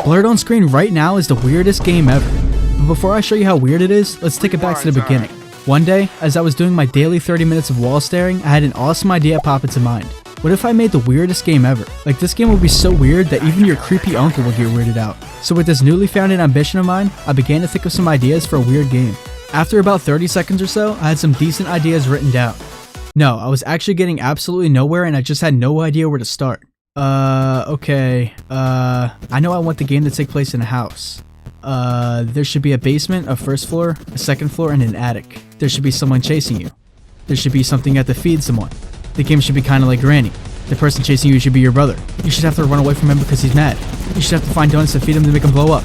Blurred on screen right now is the weirdest game ever. But before I show you how weird it is, let's take it back to the beginning. One day, as I was doing my daily 30 minutes of wall staring, I had an awesome idea pop into mind. What if I made the weirdest game ever? Like, this game would be so weird that even your creepy uncle would get weirded out. So with this newly founded ambition of mine, I began to think of some ideas for a weird game. After about 30 seconds or so, I had some decent ideas written down. No, I was actually getting absolutely nowhere and I just had no idea where to start. Okay. I know I want the game to take place in a house. There should be a basement, a first floor, a second floor, and an attic. There should be someone chasing you. There should be something you have to feed someone. The game should be kind of like Granny. The person chasing you should be your brother. You should have to run away from him because he's mad. You should have to find donuts to feed him to make him blow up.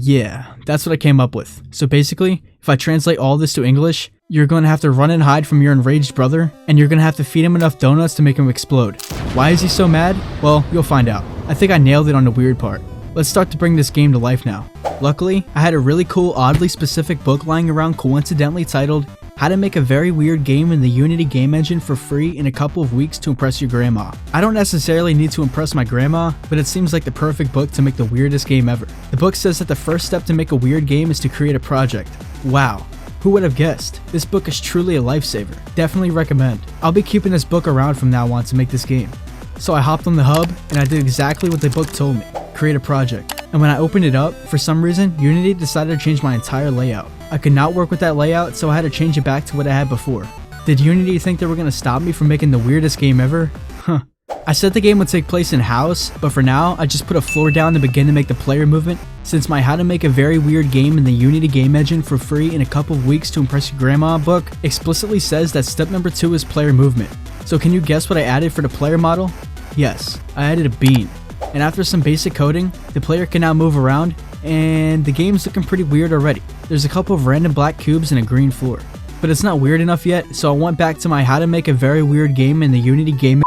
Yeah, that's what I came up with. So basically, if I translate all this to English, you're going to have to run and hide from your enraged brother, and you're going to have to feed him enough donuts to make him explode. Why is he so mad? Well, you'll find out. I think I nailed it on the weird part. Let's start to bring this game to life now. Luckily, I had a really cool, oddly specific book lying around coincidentally titled How to Make a Very Weird Game in the Unity Game Engine for Free in a Couple of Weeks to Impress Your Grandma. I don't necessarily need to impress my grandma, but it seems like the perfect book to make the weirdest game ever. The book says that the first step to make a weird game is to create a project. Wow. Who would have guessed? This book is truly a lifesaver. Definitely recommend. I'll be keeping this book around from now on to make this game. So I hopped on the hub and I did exactly what the book told me. Create a project. And when I opened it up, for some reason, Unity decided to change my entire layout. I could not work with that layout, so I had to change it back to what I had before. Did Unity think they were going to stop me from making the weirdest game ever? Huh. I said the game would take place in house, but for now, I just put a floor down to begin to make the player movement, since my How to Make a Very Weird Game in the Unity Game Engine for Free in a Couple of Weeks to Impress Your Grandma book explicitly says that step number 2 is player movement. So can you guess what I added for the player model? Yes, I added a bean. And after some basic coding, the player can now move around, and the game's looking pretty weird already. There's a couple of random black cubes and a green floor. But it's not weird enough yet, so I went back to my How to Make a Very Weird Game in the Unity Game,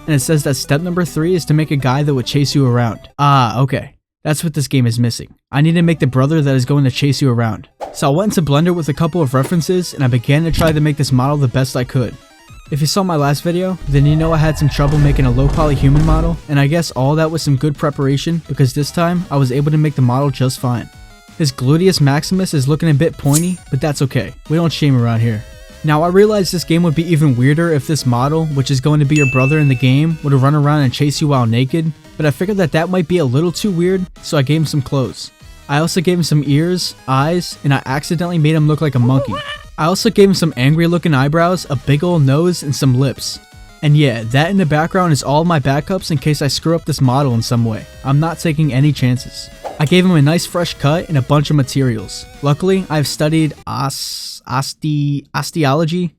and it says that step number 3 is to make a guy that would chase you around. Ah, okay. That's what this game is missing. I need to make the brother that is going to chase you around. So I went into Blender with a couple of references, and I began to try to make this model the best I could. If you saw my last video, then you know I had some trouble making a low poly human model, and I guess all that was some good preparation because this time I was able to make the model just fine. His gluteus maximus is looking a bit pointy, but that's okay. We don't shame around here. Now I realized this game would be even weirder if this model, which is going to be your brother in the game, would run around and chase you while naked, but I figured that that might be a little too weird, so I gave him some clothes. I also gave him some ears, eyes, and I accidentally made him look like a monkey. I also gave him some angry looking eyebrows, a big old nose, and some lips. And yeah, that in the background is all my backups in case I screw up this model in some way. I'm not taking any chances. I gave him a nice fresh cut and a bunch of materials. Luckily, I've studied osteology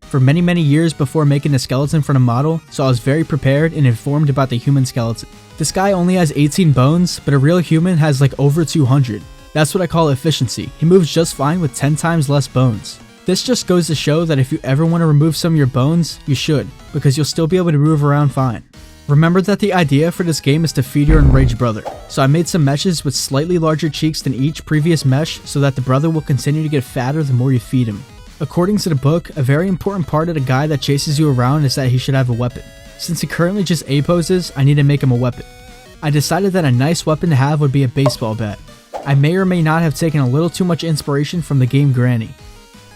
for many years before making the skeleton for the model, so I was very prepared and informed about the human skeleton. This guy only has 18 bones, but a real human has like over 200. That's what I call efficiency. He moves just fine with 10 times less bones. This just goes to show that if you ever want to remove some of your bones, you should, because you'll still be able to move around fine. Remember that the idea for this game is to feed your enraged brother, so I made some meshes with slightly larger cheeks than each previous mesh so that the brother will continue to get fatter the more you feed him. According to the book, a very important part of the guy that chases you around is that he should have a weapon. Since he currently just A poses, I need to make him a weapon. I decided that a nice weapon to have would be a baseball bat. I may or may not have taken a little too much inspiration from the game Granny.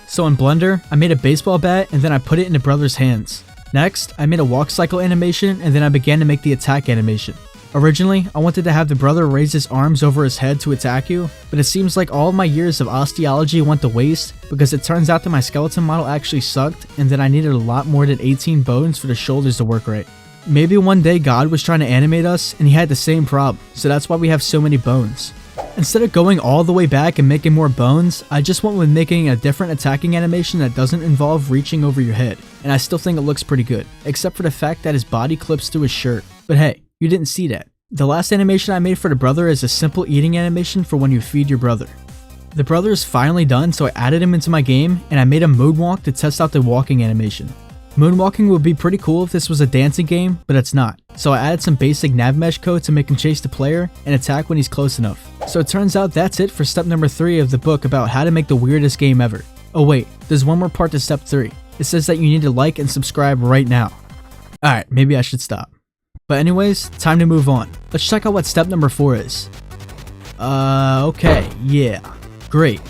So in Blender, I made a baseball bat and then I put it in the brother's hands. Next, I made a walk cycle animation and then I began to make the attack animation. Originally, I wanted to have the brother raise his arms over his head to attack you, but it seems like all of my years of osteology went to waste because it turns out that my skeleton model actually sucked and that I needed a lot more than 18 bones for the shoulders to work right. Maybe one day God was trying to animate us and he had the same problem, so that's why we have so many bones. Instead of going all the way back and making more bones, I just went with making a different attacking animation that doesn't involve reaching over your head, and I still think it looks pretty good, except for the fact that his body clips to his shirt. But hey, you didn't see that. The last animation I made for the brother is a simple eating animation for when you feed your brother. The brother is finally done, so I added him into my game, and I made him moonwalk to test out the walking animation. Moonwalking would be pretty cool if this was a dancing game, but it's not. So I added some basic nav mesh code to make him chase the player and attack when he's close enough. So it turns out that's it for step number 3 of the book about how to make the weirdest game ever. Oh wait, there's one more part to step 3. It says that you need to like and subscribe right now. Alright, maybe I should stop. But anyways, time to move on. Let's check out what step number 4 is. Okay, yeah. Great.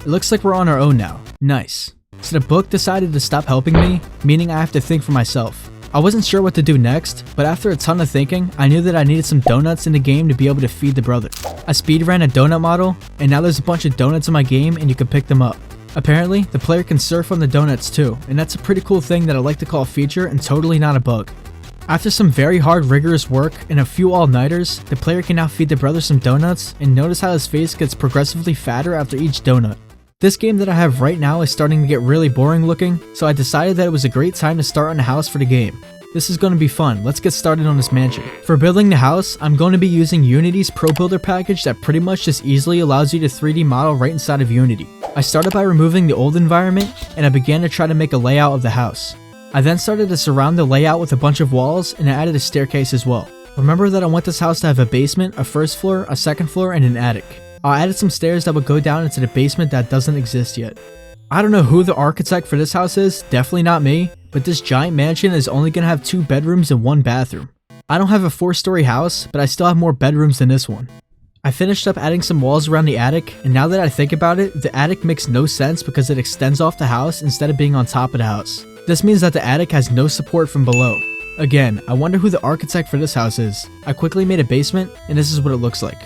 It looks like we're on our own now. Nice. So the book decided to stop helping me, meaning I have to think for myself. I wasn't sure what to do next, but after a ton of thinking, I knew that I needed some donuts in the game to be able to feed the brother. I speedran a donut model, and now there's a bunch of donuts in my game and you can pick them up. Apparently, the player can surf on the donuts too, and that's a pretty cool thing that I like to call a feature and totally not a bug. After some very hard rigorous work and a few all-nighters, the player can now feed the brother some donuts, and notice how his face gets progressively fatter after each donut. This game that I have right now is starting to get really boring looking, so I decided that it was a great time to start on a house for the game. This is going to be fun, let's get started on this mansion. For building the house, I'm going to be using Unity's Pro Builder package that pretty much just easily allows you to 3D model right inside of Unity. I started by removing the old environment, and I began to try to make a layout of the house. I then started to surround the layout with a bunch of walls, and I added a staircase as well. Remember that I want this house to have a basement, a first floor, a second floor, and an attic. I added some stairs that would go down into the basement that doesn't exist yet. I don't know who the architect for this house is, definitely not me, but this giant mansion is only going to have 2 bedrooms and 1 bathroom. I don't have a 4-story house, but I still have more bedrooms than this one. I finished up adding some walls around the attic, and now that I think about it, the attic makes no sense because it extends off the house instead of being on top of the house. This means that the attic has no support from below. Again, I wonder who the architect for this house is. I quickly made a basement, and this is what it looks like.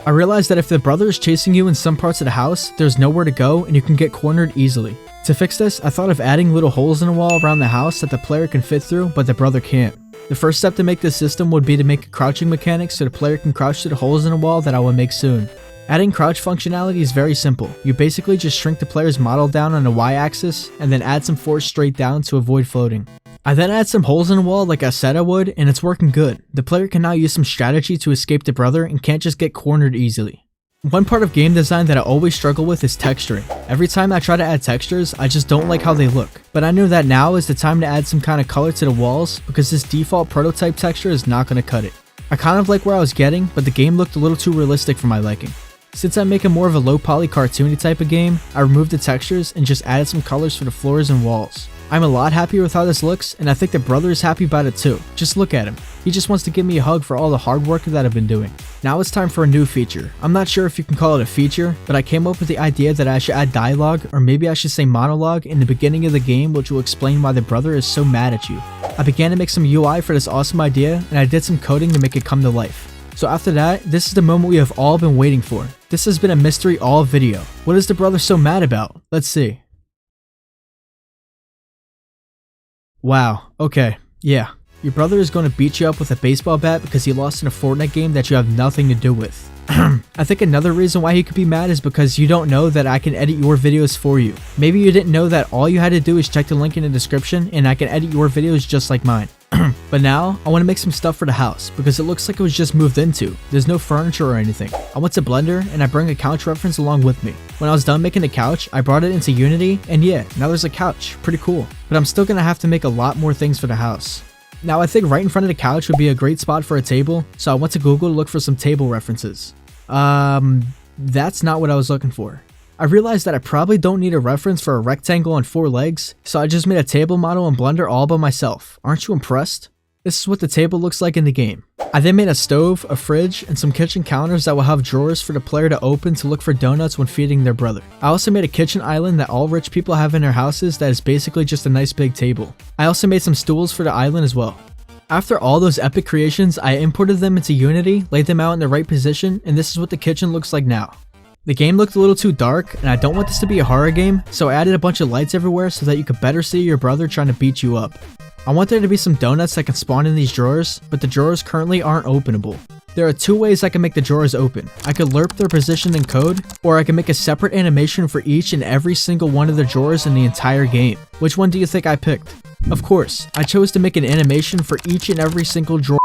I realized that if the brother is chasing you in some parts of the house, there's nowhere to go and you can get cornered easily. To fix this, I thought of adding little holes in the wall around the house that the player can fit through, but the brother can't. The first step to make this system would be to make a crouching mechanic so the player can crouch to the holes in the wall that I will make soon. Adding crouch functionality is very simple. You basically just shrink the player's model down on the y-axis and then add some force straight down to avoid floating. I then add some holes in the wall like I said I would, and it's working good. The player can now use some strategy to escape the brother and can't just get cornered easily. One part of game design that I always struggle with is texturing. Every time I try to add textures, I just don't like how they look. But I know that now is the time to add some kind of color to the walls because this default prototype texture is not going to cut it. I kind of like where I was getting, but the game looked a little too realistic for my liking. Since I'm making more of a low poly cartoony type of game, I removed the textures and just added some colors for the floors and walls. I'm a lot happier with how this looks, and I think the brother is happy about it too. Just look at him. He just wants to give me a hug for all the hard work that I've been doing. Now it's time for a new feature. I'm not sure if you can call it a feature, but I came up with the idea that I should add dialogue, or maybe I should say monologue, in the beginning of the game which will explain why the brother is so mad at you. I began to make some UI for this awesome idea, and I did some coding to make it come to life. So after that, this is the moment we have all been waiting for. This has been a mystery all video. What is the brother so mad about? Let's see. Wow, okay, yeah. Your brother is going to beat you up with a baseball bat because he lost in a Fortnite game that you have nothing to do with. I think another reason why he could be mad is because you don't know that I can edit your videos for you. Maybe you didn't know that all you had to do is check the link in the description and I can edit your videos just like mine. But now, I want to make some stuff for the house because it looks like it was just moved into. There's no furniture or anything. I went to Blender and I bring a couch reference along with me. When I was done making the couch, I brought it into Unity and yeah, now there's a couch. Pretty cool. But I'm still going to have to make a lot more things for the house. Now I think right in front of the couch would be a great spot for a table, so I went to Google to look for some table references. That's not what I was looking for. I realized that I probably don't need a reference for a rectangle on 4 legs, so I just made a table model in Blender all by myself. Aren't you impressed? This is what the table looks like in the game. I then made a stove, a fridge, and some kitchen counters that will have drawers for the player to open to look for donuts when feeding their brother. I also made a kitchen island that all rich people have in their houses that is basically just a nice big table. I also made some stools for the island as well. After all those epic creations, I imported them into Unity, laid them out in the right position, and this is what the kitchen looks like now. The game looked a little too dark, and I don't want this to be a horror game, so I added a bunch of lights everywhere so that you could better see your brother trying to beat you up. I want there to be some donuts that can spawn in these drawers, but the drawers currently aren't openable. There are 2 ways I can make the drawers open. I could lerp their position in code, or I can make a separate animation for each and every single one of the drawers in the entire game. Which one do you think I picked? Of course, I chose to make an animation for each and every single drawer.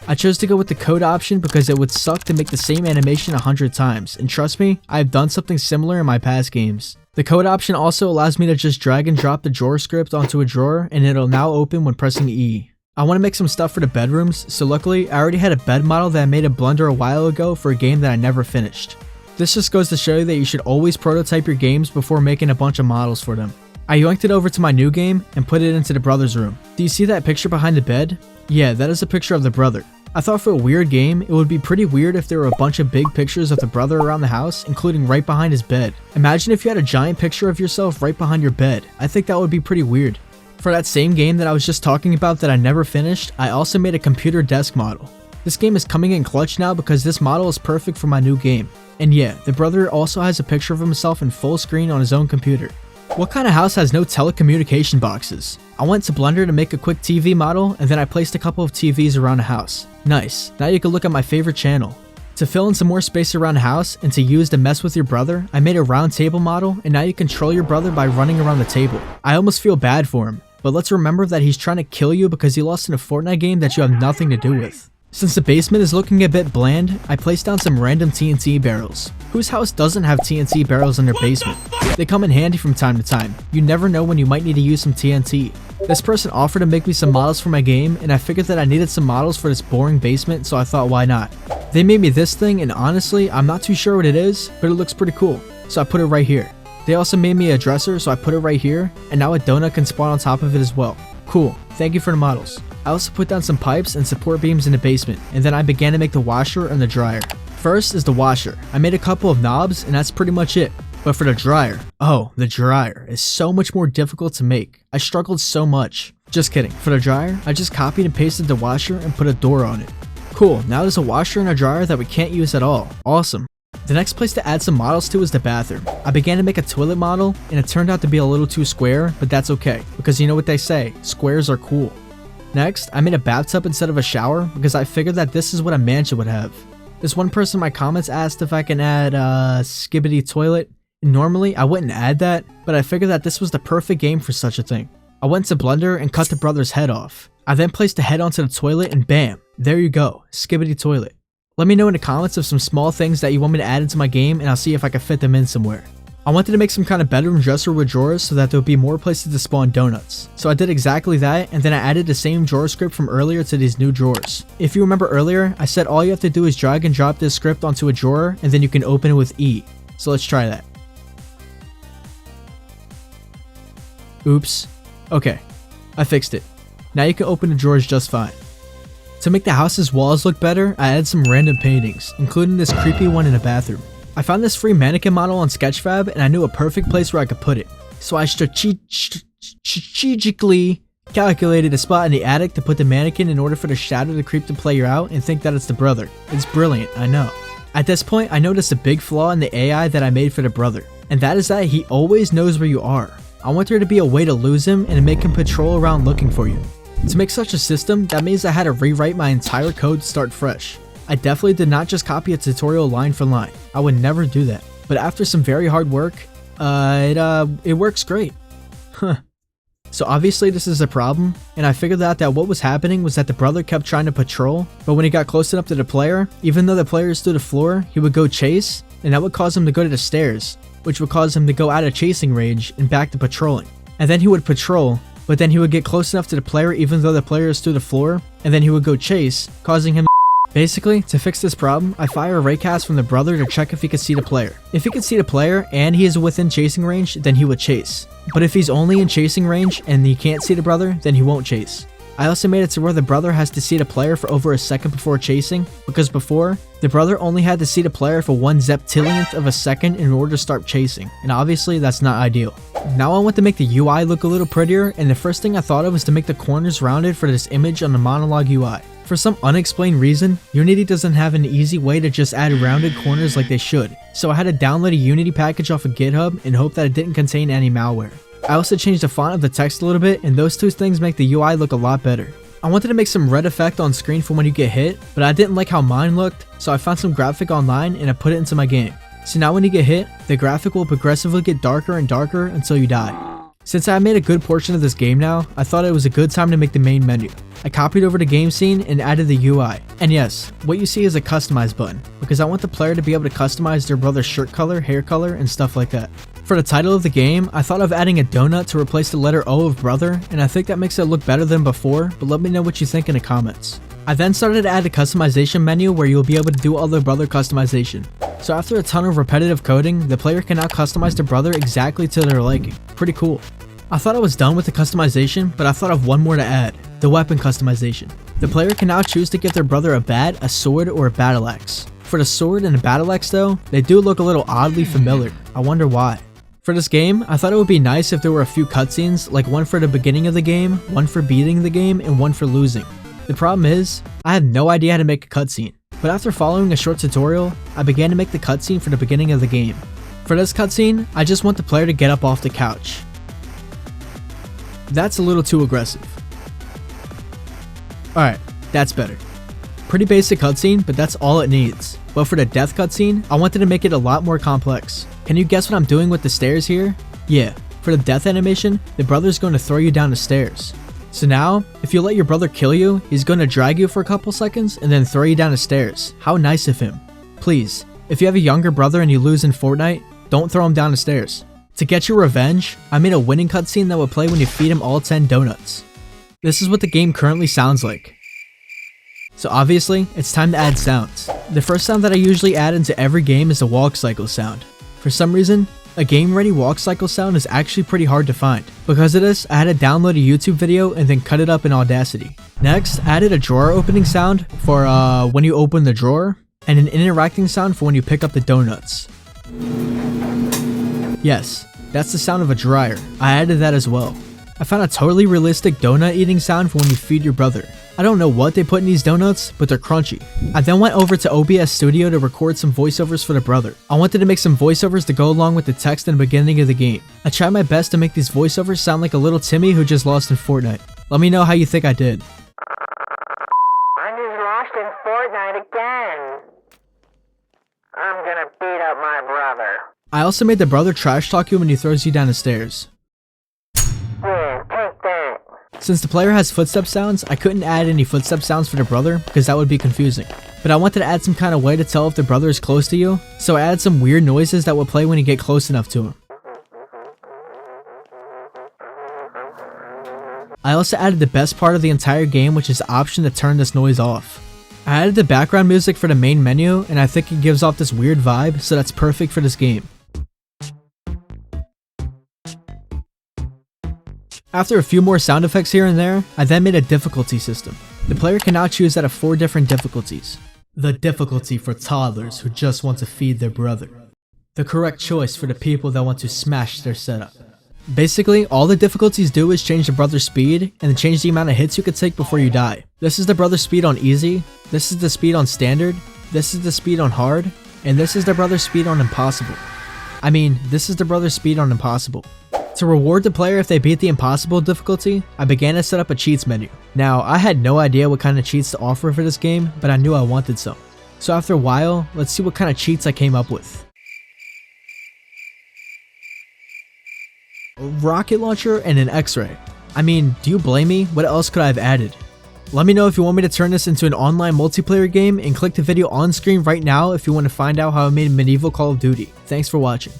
I chose to go with the code option because it would suck to make the same animation 100 times, and trust me, I have done something similar in my past games. The code option also allows me to just drag and drop the drawer script onto a drawer and it'll now open when pressing E. I want to make some stuff for the bedrooms, so luckily I already had a bed model that I made in Blender a while ago for a game that I never finished. This just goes to show you that you should always prototype your games before making a bunch of models for them. I yoinked it over to my new game and put it into the brother's room. Do you see that picture behind the bed? Yeah, that is a picture of the brother. I thought for a weird game, it would be pretty weird if there were a bunch of big pictures of the brother around the house, including right behind his bed. Imagine if you had a giant picture of yourself right behind your bed. I think that would be pretty weird. For that same game that I was just talking about that I never finished, I also made a computer desk model. This game is coming in clutch now because this model is perfect for my new game. And yeah, the brother also has a picture of himself in full screen on his own computer. What kind of house has no telecommunication boxes? I went to Blender to make a quick TV model, and then I placed a couple of TVs around the house. Nice, now you can look at my favorite channel. To fill in some more space around the house and to use to mess with your brother, I made a round table model, and now you control your brother by running around the table. I almost feel bad for him, but let's remember that he's trying to kill you because he lost in a Fortnite game that you have nothing to do with. Since the basement is looking a bit bland, I placed down some random TNT barrels. Whose house doesn't have TNT barrels in their basement? They come in handy from time to time. You never know when you might need to use some TNT. This person offered to make me some models for my game, and I figured that I needed some models for this boring basement, so I thought why not. They made me this thing, and honestly, I'm not too sure what it is, but it looks pretty cool, so I put it right here. They also made me a dresser, so I put it right here, and now a donut can spawn on top of it as well. Cool, thank you for the models. I also put down some pipes and support beams in the basement, and then I began to make the washer and the dryer. First is the washer. I made a couple of knobs, and that's pretty much it. But for the dryer, oh, the dryer is so much more difficult to make. I struggled so much. Just kidding. For the dryer, I just copied and pasted the washer and put a door on it. Cool, now there's a washer and a dryer that we can't use at all. Awesome. The next place to add some models to is the bathroom. I began to make a toilet model, and it turned out to be a little too square, but that's okay, because you know what they say, squares are cool. Next, I made a bathtub instead of a shower because I figured that this is what a mansion would have. This one person in my comments asked if I can add a skibidi toilet. Normally, I wouldn't add that, but I figured that this was the perfect game for such a thing. I went to Blender and cut the brother's head off. I then placed the head onto the toilet and bam, there you go, skibidi toilet. Let me know in the comments of some small things that you want me to add into my game and I'll see if I can fit them in somewhere. I wanted to make some kind of bedroom dresser with drawers so that there would be more places to spawn donuts. So I did exactly that, and then I added the same drawer script from earlier to these new drawers. If you remember earlier, I said all you have to do is drag and drop this script onto a drawer and then you can open it with E. So let's try that. Oops. Okay, I fixed it. Now you can open the drawers just fine. To make the house's walls look better, I added some random paintings, including this creepy one in a bathroom. I found this free mannequin model on Sketchfab and I knew a perfect place where I could put it. So I strategically calculated a spot in the attic to put the mannequin in order for the shadow to creep the player out and think that it's the brother. It's brilliant, I know. At this point, I noticed a big flaw in the AI that I made for the brother, and that is that he always knows where you are. I want there to be a way to lose him and to make him patrol around looking for you. To make such a system, that means I had to rewrite my entire code to start fresh. I definitely did not just copy a tutorial line for line. I would never do that. But after some very hard work, it works great. Huh. So obviously this is a problem, and I figured out that what was happening was that the brother kept trying to patrol, but when he got close enough to the player, even though the player stood to the floor, he would go chase, and that would cause him to go to the stairs, which would cause him to go out of chasing range and back to patrolling. And then he would patrol, but then he would get close enough to the player even though the player stood to the floor, and then he would go chase, causing him. Basically, to fix this problem, I fire a raycast from the brother to check if he could see the player. If he could see the player and he is within chasing range, then he would chase. But if he's only in chasing range and he can't see the brother, then he won't chase. I also made it to where the brother has to see the player for over a second before chasing, because before, the brother only had to see the player for 1/zeptillionth of a second in order to start chasing, and obviously that's not ideal. Now I want to make the UI look a little prettier, and the first thing I thought of was to make the corners rounded for this image on the monologue UI. For some unexplained reason, Unity doesn't have an easy way to just add rounded corners like they should, so I had to download a Unity package off of GitHub and hope that it didn't contain any malware. I also changed the font of the text a little bit, and those two things make the UI look a lot better. I wanted to make some red effect on screen for when you get hit, but I didn't like how mine looked, so I found some graphic online and I put it into my game. So now when you get hit, the graphic will progressively get darker and darker until you die. Since I made a good portion of this game now, I thought it was a good time to make the main menu. I copied over the game scene and added the UI. And yes, what you see is a customize button, because I want the player to be able to customize their brother's shirt color, hair color, and stuff like that. For the title of the game, I thought of adding a donut to replace the letter O of brother, and I think that makes it look better than before, but let me know what you think in the comments. I then started to add a customization menu where you'll be able to do all the brother customization. So after a ton of repetitive coding, the player can now customize their brother exactly to their liking. Pretty cool. I thought I was done with the customization, but I thought of one more to add, the weapon customization. The player can now choose to give their brother a bat, a sword, or a battle axe. For the sword and the battle axe though, they do look a little oddly familiar. I wonder why. For this game, I thought it would be nice if there were a few cutscenes, like one for the beginning of the game, one for beating the game, and one for losing. The problem is, I have no idea how to make a cutscene. But after following a short tutorial, I began to make the cutscene for the beginning of the game. For this cutscene, I just want the player to get up off the couch. That's a little too aggressive. Alright, that's better. Pretty basic cutscene, but that's all it needs. But for the death cutscene, I wanted to make it a lot more complex. Can you guess what I'm doing with the stairs here? Yeah, for the death animation, the brother's going to throw you down the stairs. So now, if you let your brother kill you, he's going to drag you for a couple seconds and then throw you down the stairs. How nice of him. Please, if you have a younger brother and you lose in Fortnite, don't throw him down the stairs. To get your revenge, I made a winning cutscene that will play when you feed him all 10 donuts. This is what the game currently sounds like. So obviously, it's time to add sounds. The first sound that I usually add into every game is the walk cycle sound. For some reason, a game-ready walk cycle sound is actually pretty hard to find. Because of this, I had to download a YouTube video and then cut it up in Audacity. Next, I added a drawer opening sound for when you open the drawer, and an interacting sound for when you pick up the donuts. Yes, that's the sound of a dryer. I added that as well. I found a totally realistic donut eating sound for when you feed your brother. I don't know what they put in these donuts, but they're crunchy. I then went over to OBS Studio to record some voiceovers for the brother. I wanted to make some voiceovers to go along with the text in the beginning of the game. I tried my best to make these voiceovers sound like a little Timmy who just lost in Fortnite. Let me know how you think I did. I just lost in Fortnite again. I'm gonna beat up my brother. I also made the brother trash talk you when he throws you down the stairs. Yeah, take that. Since the player has footstep sounds, I couldn't add any footstep sounds for the brother because that would be confusing. But I wanted to add some kind of way to tell if the brother is close to you, so I added some weird noises that will play when you get close enough to him. I also added the best part of the entire game, which is the option to turn this noise off. I added the background music for the main menu, and I think it gives off this weird vibe, so that's perfect for this game. After a few more sound effects here and there, I then made a difficulty system. The player can now choose out of 4 different difficulties. The difficulty for toddlers who just want to feed their brother. The correct choice for the people that want to smash their setup. Basically, all the difficulties do is change the brother's speed and change the amount of hits you could take before you die. This is the brother's speed on easy, this is the speed on standard, this is the speed on hard, and this is the brother's speed on impossible. This is the brother's speed on impossible. To reward the player if they beat the impossible difficulty, I began to set up a cheats menu. Now, I had no idea what kind of cheats to offer for this game, but I knew I wanted some. So after a while, let's see what kind of cheats I came up with. A rocket launcher and an X-ray. Do you blame me? What else could I have added? Let me know if you want me to turn this into an online multiplayer game, and click the video on screen right now if you want to find out how I made medieval Call of Duty. Thanks for watching.